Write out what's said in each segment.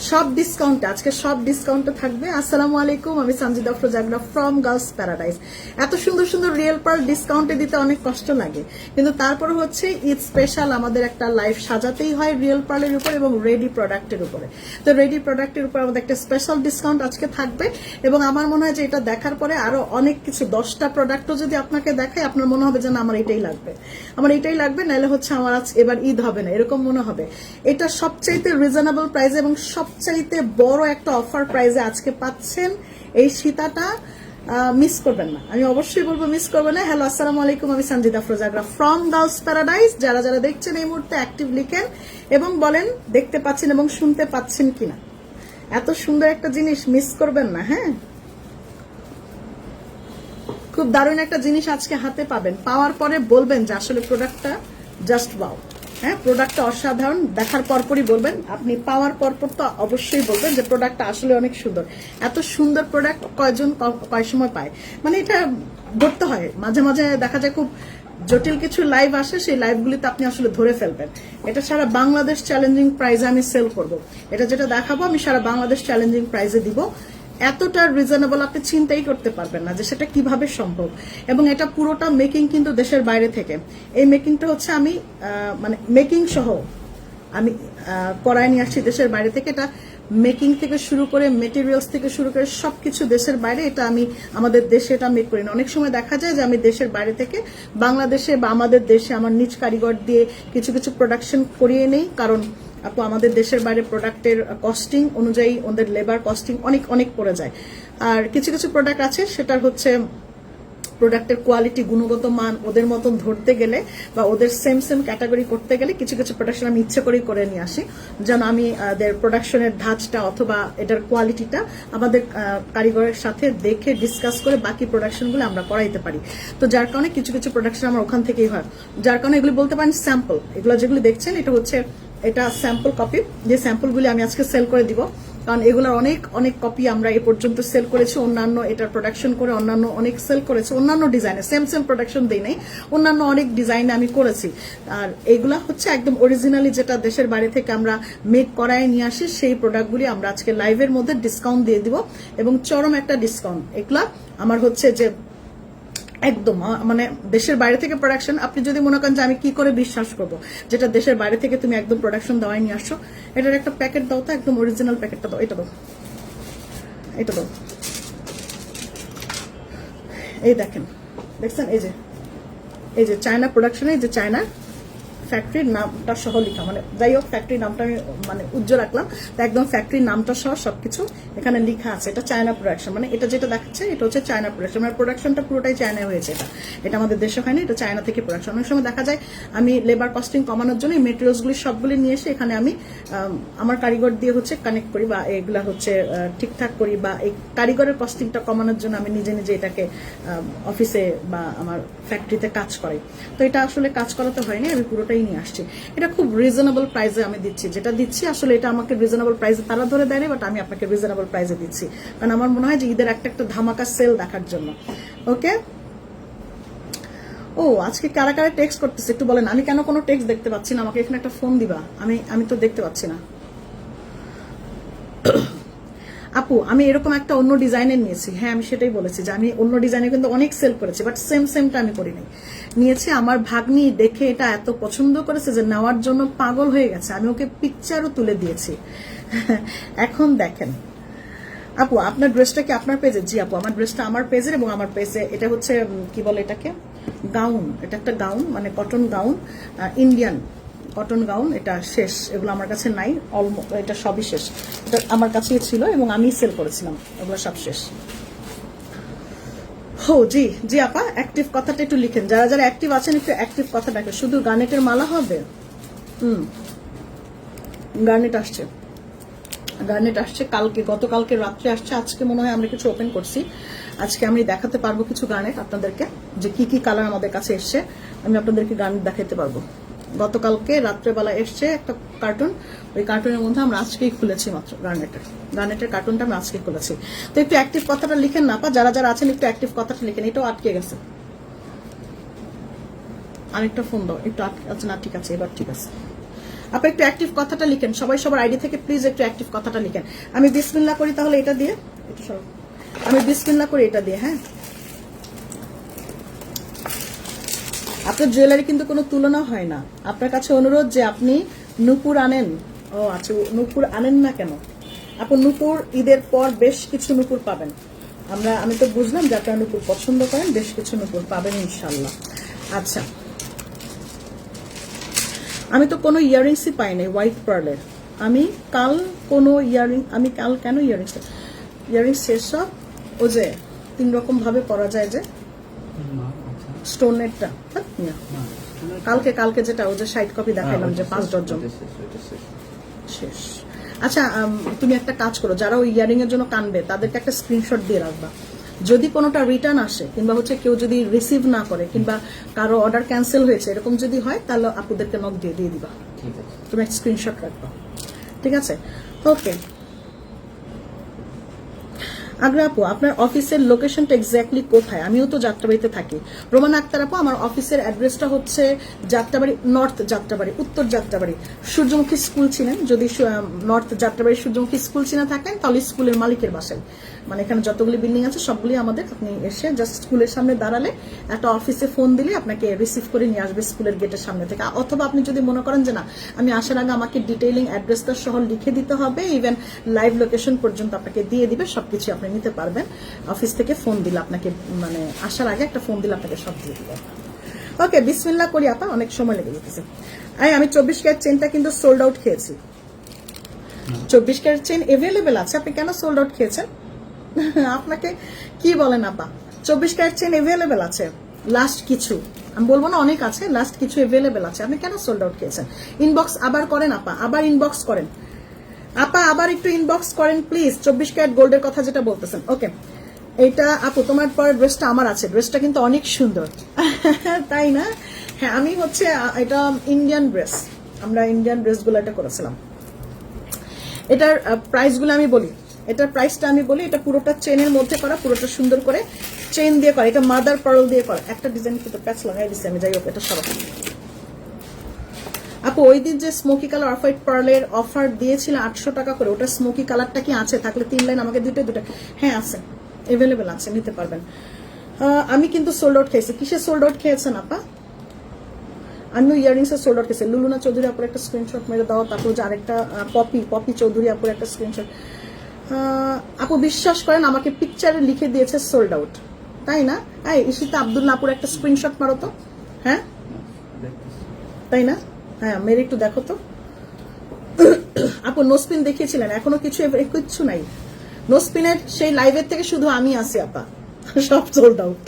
সব ডিসকাউন্টে, আজকে সব ডিসকাউন্টে থাকবে। আসসালামু আলাইকুম, আমি Sanjida Afroza from girls paradise. এত সুন্দর সুন্দর রিয়েল পার্ল ডিসকাউন্টে দিতে অনেক কষ্ট লাগে, কিন্তু তারপর হচ্ছে ঈদ স্পেশাল আমাদের একটা লাইফ সাজাতেই হয় রিয়েল পার্লের উপর এবং রেডি প্রোডাক্টের উপরে। তো রেডি প্রোডাক্টের উপর আমাদের একটা স্পেশাল ডিসকাউন্ট আজকে থাকবে, এবং আমার মনে হয় যে এটা দেখার পরে আরো অনেক কিছু 10টা প্রোডাক্টও যদি আপনাকে দেখায় আপনার মনে হবে যে না আমার এটাই লাগবে, আমার এটাই লাগবে, নাহলে হচ্ছে আমার আজ এবার ঈদ হবে না, এরকম মনে হবে। এটা সবচাইতে রিজনেবল প্রাইস এবং সবচাইতে বড় একটা অফার প্রাইসে আজকে পাচ্ছেন। এই সীতাটা মিস করবেন না, আমি অবশ্যই বলবো মিস করবেন না। হ্যালো, আসসালামু আলাইকুম, আমি Sanjida Afroza from girls paradise. যারা যারা দেখছেন এই মুহূর্তে অ্যাক্টিভ লিখেন এবং বলেন দেখতে পাচ্ছেন এবং শুনতে পাচ্ছেন কিনা। এত সুন্দর একটা জিনিস মিস করবেন না। হ্যাঁ, খুব দারুণ একটা জিনিস আজকে হাতে পাবেন, পাওয়ার পরে বলবেন যে আসলে প্রোডাক্টটা জাস্ট ওয়াও। হ্যাঁ, প্রোডাক্টটা অসাধারণ, দেখার পরপরই বলবেন, আপনি পাওয়ার পরপর তো অবশ্যই বলবেন যে প্রোডাক্টটা আসলে অনেক সুন্দর। এত সুন্দর প্রোডাক্ট কয়জন কয় সময় পায়, মানে এটা ধরতে হয়। মাঝে মাঝে দেখা যায় খুব জটিল কিছু লাইভ আসে, সেই লাইভগুলিতে আপনি আসলে ধরে ফেলবেন। এটা সারা বাংলাদেশ চ্যালেঞ্জিং প্রাইজে আমি সেল করব। এটা যেটা দেখাবো আমি সারা বাংলাদেশ চ্যালেঞ্জিং প্রাইজে দিব। এতটা রিজনেবল আপনি চিন্তাই করতে পারবেন না যে সেটা কিভাবে সম্ভব। এবং এটা পুরোটা মেকিং কিন্তু দেশের বাইরে থেকে। এই মেকিংটা হচ্ছে আমি মানে মেকিং সহ আমি করায় নিয়ে আসছি দেশের বাইরে থেকে। এটা মেকিং থেকে শুরু করে মেটেরিয়ালস থেকে শুরু করে সবকিছু দেশের বাইরে। এটা আমি আমাদের দেশে এটা মেক করি না। অনেক সময় দেখা যায় যে আমি দেশের বাইরে থেকে বাংলাদেশে বা আমাদের দেশে আমার নিজ কারিগর দিয়ে কিছু কিছু প্রোডাকশন করিয়ে নেই, কারণ আপু আমাদের দেশের বাইরে প্রোডাক্টের কস্টিং অনুযায়ী ওদের লেবার কস্টিং অনেক অনেক পড়ে যায়। আর কিছু কিছু প্রোডাক্ট আছে সেটার হচ্ছে প্রোডাক্টের কোয়ালিটি, গুণগত মান ওদের মতন ধরতে গেলে বা ওদের সেম সেম ক্যাটাগরি করতে গেলে কিছু কিছু প্রোডাকশন আমি ইচ্ছে করেই করে নিয়ে আসি, যেন আমি এদের প্রোডাকশনের ধাঁচটা অথবা এটার কোয়ালিটিটা আমাদের কারিগরের সাথে দেখে ডিসকাস করে বাকি প্রোডাকশনগুলো আমরা করাইতে পারি। তো যার কারণে কিছু কিছু প্রোডাকশন আমার ওখান থেকেই হয়। যার কারণে এগুলি বলতে পারেন স্যাম্পল। এগুলো যেগুলি দেখছেন এটা স্যাম্পল কপি, যে স্যাম্পলগুলি আমি আজকে সেল করে দিব, কারণ এগুলোর অনেক অনেক কপি আমরা এ পর্যন্ত সেল করেছি। অন্যান্য এটার প্রোডাকশন করে অন্যান্য অনেক সেল করেছে, অন্যান্য ডিজাইনে সেম সেম প্রোডাকশন দিই নাই, অন্যান্য অনেক ডিজাইনে আমি করেছি। আর এগুলা হচ্ছে একদম অরিজিনালি যেটা দেশের বাইরে থেকে আমরা মেক করায় নিয়ে আসি, সেই প্রোডাক্টগুলি আমরা আজকে লাইভের মধ্যে ডিসকাউন্ট দিয়ে দিব, এবং চরম একটা ডিসকাউন্ট। এগুলা আমার হচ্ছে যে একদম মানে দেশের বাইরে থেকে প্রোডাকশন। আপনি যদি মনে করেন যে আমি কি করে বিশ্বাস করবো যেটা দেশের বাইরে থেকে তুমি একদম প্রোডাকশন দেওয়াই নিয়ে আসছো, এটার একটা প্যাকেট দাও তো, একদম অরিজিনাল প্যাকেটটা দাও। এটা দাও, এটা দাও। এই দেখেন, দেখছেন এই যে চায়না প্রোডাকশনে, এই যে চায়না ফ্যাক্টরির নামটা সহ লেখা, মানে যাই হোক ফ্যাক্টরির নামটা আমি মানে উজ্জ্বল রাখলাম, তো একদম ফ্যাক্টরির নামটা সহ সবকিছু এখানে লেখা আছে। এটা চায়না প্রোডাকশন, মানে এটা যেটা দেখাচ্ছে এটা হচ্ছে চায়না প্রোডাকশন, মানে প্রোডাকশনটা পুরোটাই চায়না হয়েছে। এটা আমাদের দেশে হয়নি, এটা চায়না থেকে প্রোডাকশন। অনেক সময় দেখা যায় আমি লেবার কস্টিং কমানোর জন্য এই মেটেরিয়ালসগুলি সবগুলি নিয়ে এসে এখানে আমি আমার কারিগর দিয়ে হচ্ছে কানেক্ট করি বা এগুলা হচ্ছে ঠিকঠাক করি, বা এই কারিগরের কস্টিংটা কমানোর জন্য আমি নিজে নিজে এটাকে অফিসে বা আমার ফ্যাক্টরিতে কাজ করাই। তো এটা আসলে কাজ করাতে হয়নি, আমি পুরোটাই নিয়ে আসছি। এটা খুব রিজনেবল প্রাইসে আমি দিচ্ছি, যেটা দিচ্ছি আসলে এটা আমাকে রিজনেবল প্রাইসে তারা ধরে দেয়নি, বাট আমি আপনাকে রিজনেবল প্রাইসে দিচ্ছি, কারণ আমার মনে হয় যে ঈদের একটা ধামাকা সেল দেখার জন্য। ওকে, ও আজকে কারা কারা টেক্সট করতেছে একটু বলেন। আমি কেন কোনো টেক্সট দেখতে পাচ্ছি না? আমাকে এখানে একটা ফোন দিবা, আমি তো দেখতে পাচ্ছি না। আপু আমি এরকম একটা অন্য ডিজাইনের নিয়েছি। হ্যাঁ, আমি সেটাই বলেছি যে আমি অন্য ডিজাইনে কিন্তু অনেক সেল করেছি, বাট সেমটা আমি করিনি। নিয়েছি, আমার ভাগ্নি দেখে এটা এত পছন্দ করেছে যে নেওয়ার জন্য পাগল হয়ে গেছে। আমি ওকে পিকচারও তুলে দিয়েছি। এখন দেখেন আপু, আপনার ড্রেসটা কি আপনার পেজে? জি আপু, আমার ড্রেসটা আমার পেজের, এবং আমার পেজে এটা হচ্ছে কি বলে এটাকে, গাউন। এটা একটা গাউন, মানে cotton gown, Indian cotton gown. এটা শেষ, এগুলো আমার কাছে নাই, অলমোস্ট এটা সবই শেষ। এটা আমার কাছেই ছিল এবং আমি সেল করেছিলাম, এগুলো সব শেষ। হো জি জি আপা, অ্যাক্টিভ কথাটা একটু লিখেন। যারা যারা অ্যাক্টিভ আছেন একটু অ্যাক্টিভ কথাটাকে। শুধু গার্নেটের মালা হবে? গার্নেট আসছে কালকে, গতকালকে রাত্রে আসছে। আজকে মনে হয় আমরা কিছু ওপেন করছি, আজকে আমি দেখাতে পারবো কিছু গার্নেট আপনাদেরকে, যে কি কি কালার আমাদের কাছে এসছে আমি আপনাদেরকে গার্নেট দেখাতে পারবো। গতকালকে রাত্রেবেলা এসছে একটা কার্টুন, ওই কার্টুনের মধ্যে আমরা আজকেই খুলেছি মাত্র গার্নেটের কার্টুনটা আমি আজকে খুলেছি। তো একটু অ্যাক্টিভ কথাটা লিখেন না আপা, যারা যারা আছেন একটু অ্যাক্টিভ কথাটা লিখেন। এটাও আটকে গেছে, আরেকটা ফোন দাও, একটু আটকে আছে না? ঠিক আছে, এবার ঠিক আছে। আপনি একটু অ্যাক্টিভ কথাটা লিখেন, সবাই সবার আইডি থেকে প্লিজ একটু অ্যাক্টিভ কথাটা লিখেন। আমি বিসমিল্লাহ করি তাহলে এটা দিয়ে, একটু সরো, আমি বিসমিল্লাহ করি এটা দিয়ে। হ্যাঁ, আপনার জুয়েলারি কিন্তু কোনো তুলনা হয় না। আপনার কাছে অনুরোধ যে আপনি নূপুর আনেন। ও আচ্ছা, নূপুর আনেন না কেন? আপনি নূপুর ঈদের পর বেশ কিছু নূপুর পাবেন। আমি তো বুঝলাম যে আপনারা নূপুর পছন্দ করেন, বেশ কিছু নূপুর পাবেন ইনশাল্লাহ। আচ্ছা, আমি তো কোনো ইয়াররিংসই পাইনি হোয়াইট পার্লের। আমি কাল কেন ইয়াররিংস শেষ সব ও যে 3 রকম ভাবে পরা যায় যে স্টোনেরটা, কালকে যেটা ও যে 60 কপি দেখাইলাম যে 5 ডজন শেষ। আচ্ছা, তুমি একটা কাজ করো, যারা ওই ইয়ারিং এর জন্য কানবে তাদেরকে একটা স্ক্রিনশট দিয়ে রাখবা। যদি কোনোটা রিটার্ন আসে কিংবা হচ্ছে কেউ যদি রিসিভ না করে কিংবা কারো অর্ডার ক্যান্সেল হয়েছে এরকম যদি হয় তাহলে আপুদেরকে নক দিয়ে দিবা। তুমি একটা স্ক্রিনশট রাখবা, ঠিক আছে? ওকে। আগ্রা আপু, আপনার অফিসের লোকেশনটা এক্স্যাক্টলি কোথায়? আমিও তো যাত্রাবাড়িতে থাকি। রোমানা আক্তার আপু, আমার অফিসের অ্যাড্রেসটা হচ্ছে যাত্রাবাড়ি, নর্থ যাত্রাবাড়ি, উত্তর যাত্রাবাড়ি সূর্যমুখী স্কুল চিনেন? যদি নর্থ যাত্রাবাড়ি সূর্যমুখী স্কুল চিনে থাকেন তাহলে স্কুলের মালিকের বাসায়, মানে এখানে যতগুলি বিল্ডিং আছে সবগুলি আমাদের। আপনি এসে জাস্ট স্কুলের সামনে দাঁড়ালে একটা অফিসে ফোন দিলে আপনাকে রিসিভ করে নিয়ে আসবে স্কুলের গেটের সামনে থেকে। অথবা আপনি যদি মনে করেন যে না, আমি আসার আগে আমাকে ডিটেইলিং অ্যাড্রেসটা সহ লিখে দিতে হবে, ইভেন লাইভ লোকেশন পর্যন্ত আপনাকে দিয়ে দিবে, সবকিছু আপনি নিতে পারবেন। অফিস থেকে ফোন দিলে আপনাকে, মানে আসার আগে একটা ফোন দিলে আপনাকে সব দিয়ে দিবে। ওকে, বিসমিল্লাহ করি আপা, অনেক সময় লেগে যেতেছে। আমি 24 ক্যারেট চেনটা কিন্তু সোল্ড আউট খেয়েছি। 24 ক্যারেট চেন এভেলেবেল আছে, আপনি কেন সোল্ড আউট খেয়েছেন? আপনাকে কি বলেন আপা? 24 ক্যারেট চেন এভেলেবেল আছে, লাস্ট কিছু, আমি বলবো না অনেক আছে, লাস্ট কিছু এভেলেবেল আছে, আপনি কেন সোল্ড আউট খেয়েছেন? ইনবক্স আবার করেন আপা, আবার ইনবক্স করেন আপা, আবার একটু ইনবক্স করেন প্লিজ 24 ক্যারেট গোল্ডের কথা যেটা বলতেছেন। ওকে, এইটা আপু তোমার পরের ড্রেসটা আমার আছে, ড্রেসটা কিন্তু অনেক সুন্দর। তাই না? হ্যাঁ, আমি হচ্ছে এটা ইন্ডিয়ান ড্রেস, আমরা ইন্ডিয়ান ড্রেসগুলো এটা করেছিলাম। এটার প্রাইসগুলো আমি বলি, এটার প্রাইসটা আমি বলি। এটা পুরোটা চেনের মধ্যে করা, পুরোটা সুন্দর করে চেন দিয়ে করা, এটা মাদার পার্ল দিয়ে করা। একটা ডিজাইন কিন্তু প্যাচ লাগাই দিচ্ছি আমি, যাই হোক এটা সব আপু। ওই দিন যে স্মোকি কালার অফ হোয়াইট পার্লের অফার দিয়েছিল 800 টাকা করে, ওটা স্মোকি কালারটা কি আছে? থাকলে 3 লাইন আমাকে দুটো। হ্যাঁ আছে, এভেলেবেল আছে, নিতে পারবেন। আমি কিন্তু সোল্ড আউট খেয়েছি। কিসে সোল্ড আউট খেয়েছেন আপা? আমিও ইয়ারিংস এর সোল্ড আউট খেয়েছি। লুলুনা চৌধুরী আপুর একটা স্ক্রিনশট মেরে দাও, তারপর যে আরেকটা পপি চৌধুরী আপুর একটা স্ক্রিনশট। আপু বিশ্বাস করেন আমাকে পিকচারে লিখে দিয়েছে সোল্ড আউট, তাই না? ইশিতা আব্দুল্লাহ আপুর একটা স্ক্রিনশট মারো তো। হ্যাঁ তাই না? হ্যাঁ, মেরে একটু দেখো তো। আপু নোস্পিন দেখিয়েছিলেন, এখনো কিচ্ছু নাই। নোস্পিনের সেই লাইভের থেকে শুধু আমি আছি আপা, সব সোল্ড আউট।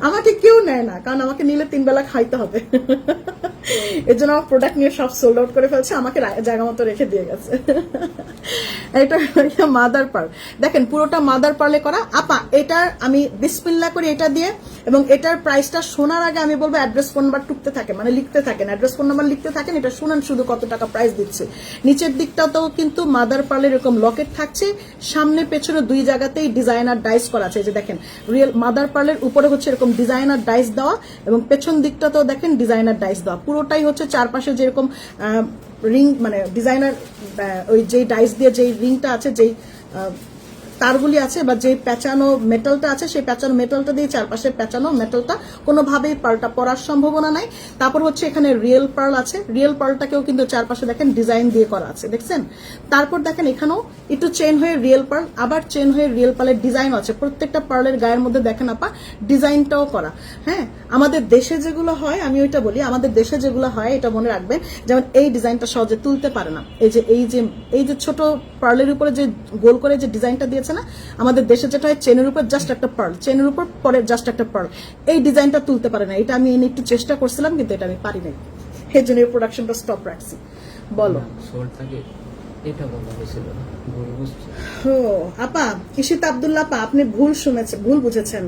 আমাকে কেউ নেয় না, কারণ আমাকে নিলে 3 বেলা খাইতে হবে। এর জন্য আমার প্রোডাক্ট নিয়ে সব সোল্ড আউট করে ফেলছে, আমাকে জায়গা মতো রেখে দিয়ে গেছে। এটা মাদার পার্ল, দেখেন পুরোটা মাদার পার্লে করা আপা। এটার আমি বিসমিল্লাহ করি এটা দিয়ে, এবং এটার প্রাইসটা শোনার আগে আমি বলবো অ্যাড্রেস ফোন নাম্বার টুকতে থাকেন, মানে লিখতে থাকেন, অ্যাড্রেস ফোন নাম্বার লিখতে থাকেন। এটা শুনেন শুধু কত টাকা প্রাইস দিচ্ছে। নিচের দিকটাতেও কিন্তু মাদার পার্লের এরকম লকেট থাকছে, সামনে পেছনে 2 জায়গাতেই ডিজাইনার ডাইস করা আছে। এই যে দেখেন, রিয়েল মাদার পার্লের উপরে হচ্ছে এরকম ডিজাইনার ডাইস দেওয়া, এবং পেছন দিকটাতেও দেখেন ডিজাইনার ডাইস দেওয়া। পুরোটাই হচ্ছে চারপাশে যেরকম রিং, মানে ডিজাইনার ওই যেই ডাইস দিয়ে যেই রিংটা আছে, যেই তারগুলি আছে বা যে পেঁচানো মেটালটা আছে, সেই পেঁচানো মেটালটা দিয়ে চারপাশে পেঁচানো মেটালটা কোনোভাবেই পার্লটা পরার সম্ভাবনা নাই। তারপর হচ্ছে এখানে রিয়েল পার্ল আছে, রিয়েল পার্লটাকেও কিন্তু চারপাশে দেখেন ডিজাইন দিয়ে করা আছে, দেখছেন? তারপর দেখেন এখানেও একটু চেন হয়ে রিয়েল পার্ল, আবার চেন হয়ে রিয়েল পার্লের ডিজাইন আছে। প্রত্যেকটা পার্লের গায়ের মধ্যে দেখেন আপা ডিজাইনটাও করা। হ্যাঁ, আমাদের দেশে যেগুলো হয়, আমি ওইটা বলি, আমাদের দেশে যেগুলো হয় এটা মনে রাখবেন, যেমন এই ডিজাইনটা সহজে তুলতে পারে না। এই যে ছোট পার্লের উপরে যে গোল করে যে ডিজাইনটা দিয়েছে না, আমাদের দেশে যেটা হয় চেনের উপর জাস্ট একটা পার্ল, চেনের উপর পরে জাস্ট একটা পার্ল, এই ডিজাইনটা তুলতে পারে না। এটা আমি এনে একটু চেষ্টা করছিলাম, কিন্তু এটা আমি পারি নাই, এই জন্য প্রোডাকশনটা স্টপ রাখছি। বলো এটা বলা হয়েছিল, ও আপা ইশিতা আব্দুল্লাহ আপা, আপনি ভুল শুনেছেন, ভুল বুঝেছেন।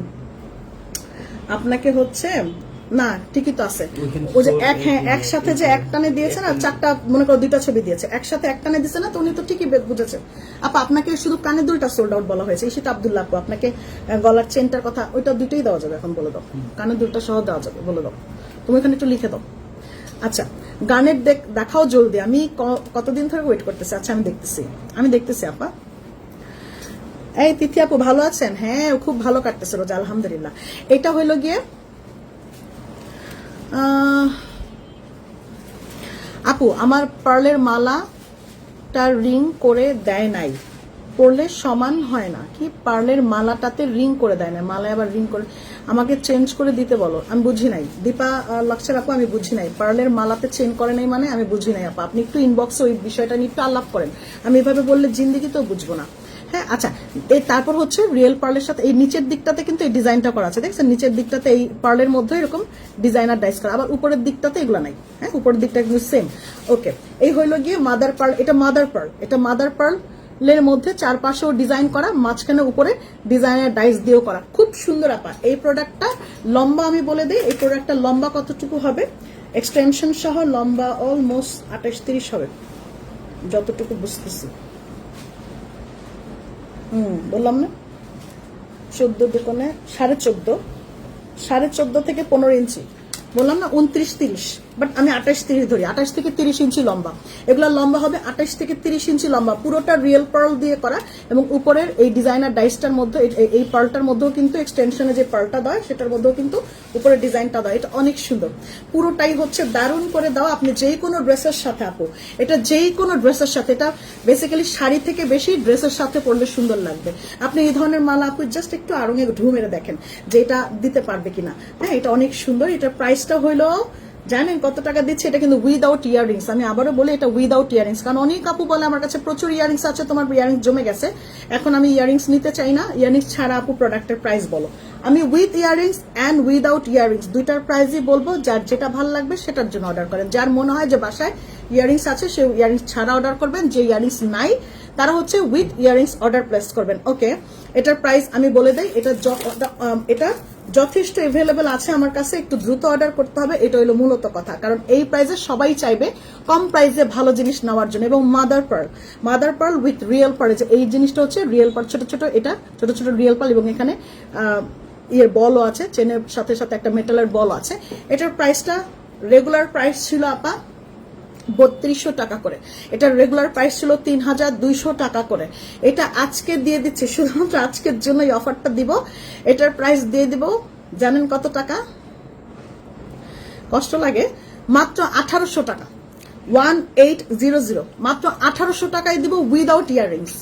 আপনাকে হচ্ছে না, ঠিকই তো আছে। ওই যে একসাথে যে একটানে দিয়েছে না, 4টা মনে করো 2টা ছবি দিয়েছে, একসাথে একটানে দিয়েছে না, তো উনি তো ঠিকই বুঝেছেন আপা। আপনাকে শুধু কানে দুলটা সোল্ড আউট বলা হয়েছে। ইশিতা আব্দুল্লাহ আপু, আপনাকে গলার চেনটার কথা, ওইটা 2টাই দেওয়া যাবে এখন, বলে দাও। কানে দুলটা সহ দেওয়া যাবে, বলে দাও। তুমি এখানে একটু লিখে দাও। আচ্ছা, গানের দেখাও জলদি, আমি কতদিন ধরে ওয়েট করতেছি। আচ্ছা আমি দেখতেছি আপা। এই তিথি আপু ভালো আছেন? হ্যাঁ খুব ভালো কাটতেছে রোজা, আলহামদুলিল্লাহ। এটা হইল গিয়ে আপু আমার পার্লের মালাটা রিং করে দেয় নাই, পরলে সমান হয় না। কি পার্লের মালাটাতে রিং করে দেয় না, মালায় আবার রিং করে, আমাকে চেঞ্জ করে দিতে বলো। আমি বুঝি নাই দীপা লক্ষ্যের আপু, আমি বুঝি নাই পার্লের মালাতে চেঞ্জ করে নাই মানে আমি বুঝি নাই আপা। আপনি একটু ইনবক্সে ওই বিষয়টা নিয়ে একটু আলাপ করেন, আমি এভাবে বললে জিন্দিগি তো বুঝবো না। হ্যাঁ আচ্ছা, এই তারপর হচ্ছে রিয়েল পার্লের সাথে এই নিচের দিকটাতে কিন্তু এই ডিজাইনটা করা আছে, দেখছেন নিচের দিকটাতে এই পার্লের মধ্যে এরকম ডিজাইনার ডাইস করা, আবার উপরের দিকটাতে এগুলো নাই। হ্যাঁ উপরের দিকটা কিন্তু সেম। ওকে, এই হইলো গিয়ে মাদার পার্ল, এটা মাদার পার্ল এর মধ্যে চারপাশেও ডিজাইন করা, মাঝখানে উপরে ডিজাইনার ডাইস দিয়েও করা, খুব সুন্দর আপা। এই প্রোডাক্টটা লম্বা আমি বলে দিই, এই প্রোডাক্টটা লম্বা কতটুকু হবে, এক্সটেনশন সহ লম্বা অলমোস্ট 28-30 হবে যতটুকু বুঝতেছি। বললাম না 14 দোকানে 14.5 থেকে 15 ইঞ্চি, বললাম না 29-30, বাট আমি 28-30 ধরি, 28 থেকে 30 ইঞ্চি লম্বা। এগুলো লম্বা হবে 28 থেকে 30 ইঞ্চি লম্বা, পুরোটা রিয়েল পার্ল দিয়ে করা, এবং উপরের এই ডিজাইনার ডাইসটার মধ্যে এই পার্লটার মধ্যেও কিন্তু এক্সটেনশনে যে পার্লটা দেয় সেটার মধ্যেও কিন্তু উপরের ডিজাইনটা দেয়। এটা অনেক সুন্দর, পুরোটাই হচ্ছে দারুণ করে দাও আপনি যেই কোনো ড্রেসের সাথে আপু, এটা যেই কোনো ড্রেসের সাথে, এটা বেসিক্যালি শাড়ি থেকে বেশি ড্রেসের সাথে পরলে সুন্দর লাগবে। আপনি এই ধরনের মালা আপু জাস্ট একটু আড়ঙে ঢু মেরে দেখেন যে এটা দিতে পারবে কিনা। হ্যাঁ এটা অনেক সুন্দর। এটার প্রাইসটা হইলো জানেন কত টাকা দিচ্ছে? এটা কিন্তু উইদাউট ইয়ারিংস, আমি আবারও বলি এটা উইদাউট ইয়ারিংস, কারণ অনেক আপু বলে আমার কাছে প্রচুর ইয়ারিংস আছে, তোমার ইয়ারিংস জমে গেছে, এখন আমি ইয়ারিংস নিতে চাই না, ইয়ারিংস ছাড়া আপু প্রোডাক্টের প্রাইস বলো। আমি with earrings and without earrings দুইটার প্রাইসই বলবো, যার যেটা ভালো লাগবে সেটার জন্য অর্ডার করেন। যার মনে হয় যে বাসায় ইয়ারিংস আছে সে ইয়ারিংস ছাড়া অর্ডার করবেন, যে ইয়ারিংস নাই তারা হচ্ছে উইথ ইয়ারিংস অর্ডার প্লেস করবেন। ওকে, এটার প্রাইস আমি বলে দেই, এটা যথেষ্ট এভেলেবেল আছে আমার কাছে, একটু দ্রুত অর্ডার করতে হবে, এটা হলো মূলত কথা, কারণ এই প্রাইসে সবাই চাইবে কম প্রাইসে ভালো জিনিস নেওয়ার জন্য। এবং mother pearl with real pearl, এই জিনিসটা হচ্ছে রিয়েল পার্ল, ছোট ছোট রিয়েল পার্ল, এবং এখানে বলও আছে, চেনের সাথে সাথে একটা মেটালের বল আছে। এটার প্রাইসটা রেগুলার প্রাইস ছিল আপা 3200 টাকা করে, এটার রেগুলার প্রাইস ছিল 3200 টাকা করে। এটা আজকে দিয়ে দিচ্ছে, শুধুমাত্র আজকের জন্য এই অফারটা দিব। এটার প্রাইস দিয়ে দিব জানেন কত টাকা? কষ্ট লাগে, মাত্র 1800 টাকা, 1800, মাত্র 1800 টাকায় দিব উইদাউট ইয়ারিংস।